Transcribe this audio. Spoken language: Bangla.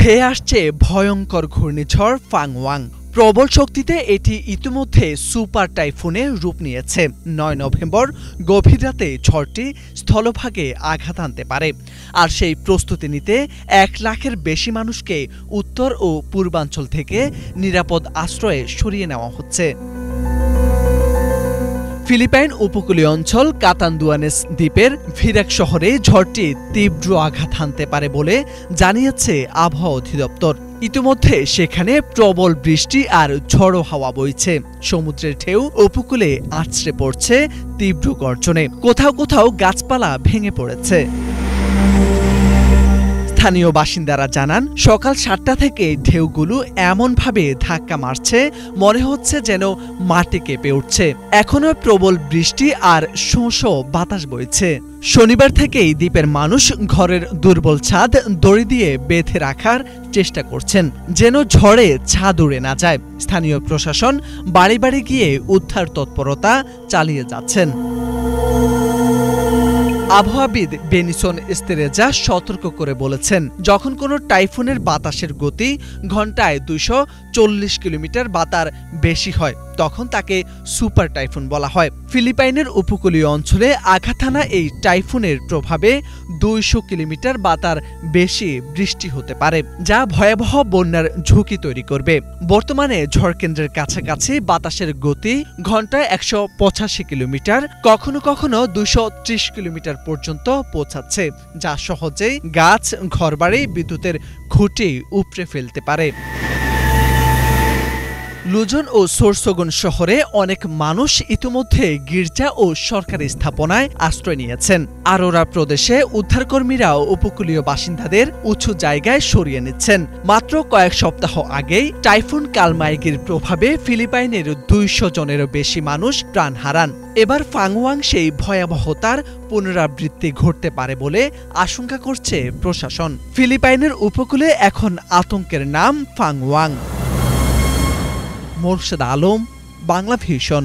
ধেয়ে আসছে ভয়ঙ্কর ঘূর্ণিঝড় ফাংওয়াং। প্রবল শক্তিতে এটি ইতিমধ্যে সুপার টাইফুনে রূপ নিয়েছে। ৯ নভেম্বর গভীর রাতে ঝড়টি স্থলভাগে আঘাত আনতে পারে, আর সেই প্রস্তুতি নিতে ১ লাখের বেশি মানুষকে উত্তর ও পূর্বাঞ্চল থেকে নিরাপদ আশ্রয়ে সরিয়ে নেওয়া হচ্ছে। ফিলিপাইন উপকূলীয় অঞ্চল কাতান্দুয়ানেস দ্বীপের ভিরাক শহরে ঝড়টি তীব্র আঘাত হানতে পারে বলে জানিয়েছে আবহাওয়া অধিদপ্তর। ইতিমধ্যে সেখানে প্রবল বৃষ্টি আর ঝড়ো হাওয়া বইছে। সমুদ্রের ঢেউ উপকূলে আছড়ে পড়ছে তীব্র গর্জনে। কোথাও কোথাও গাছপালা ভেঙে পড়েছে। স্থানীয় বাসিন্দারা জানান, সকাল ৭টা থেকে ঢেউগুলো এমনভাবে ধাক্কা মারছে, মনে হচ্ছে যেন মাটি কেঁপে উঠছে। এখনো প্রবল বৃষ্টি আর শোঁ শোঁ বাতাস বইছে। শনিবার থেকেই দ্বীপের মানুষ ঘরের দুর্বল ছাদ দড়ি দিয়ে বেঁধে রাখার চেষ্টা করছেন, যেন ঝড়ে ছাদ উড়ে না যায়। স্থানীয় প্রশাসন বাড়ি বাড়ি গিয়ে উদ্ধার তৎপরতা চালিয়ে যাচ্ছেন। আবহাওয়াবিদ বেনিসন এস্তেরেজা সতর্ক করে বলেছেন, যখন কোনো টাইফুনের বাতাসের গতি ঘন্টায় ২৪০ কিলোমিটার বা তার বেশি হয়, তখন তাকে সুপার টাইফুন বলা হয়। ফিলিপাইনের উপকূলীয় অঞ্চলে আঘাত হানা এই টাইফুনের প্রভাবে ২০০ কিলোমিটার বা তার বেশি বৃষ্টি হতে পারে, যা ভয়াবহ বন্যার ঝুঁকি তৈরি করবে। বর্তমানে ঝড়কেন্দ্রের কাছাকাছি বাতাসের গতি ঘন্টায় ১৮৫ কিলোমিটার, কখনো কখনো ২৩০ কিলোমিটার পর্যন্ত পৌঁছাচ্ছে, যা সহজেই গাছ, ঘরবাড়ি, বিদ্যুতের খুঁটি উপড়ে ফেলতে পারে। লুজন ও সোরসোগন শহরে অনেক মানুষ ইতিমধ্যে গির্জা ও সরকারি স্থাপনায় আশ্রয় নিয়েছেন। আরোরা প্রদেশে উদ্ধারকর্মীরা উপকূলীয় বাসিন্দাদের উঁচু জায়গায় সরিয়ে নিচ্ছেন। মাত্র কয়েক সপ্তাহ আগেই টাইফুন কালমাইগির প্রভাবে ফিলিপাইনের ২০০ জনেরও বেশি মানুষ প্রাণ হারান। এবার ফাংওয়াং সেই ভয়াবহতার পুনরাবৃত্তি ঘটতে পারে বলে আশঙ্কা করছে প্রশাসন। ফিলিপাইনের উপকূলে এখন আতঙ্কের নাম ফাংওয়াং। মোরশেদ আলম, বাংলা ভিশন।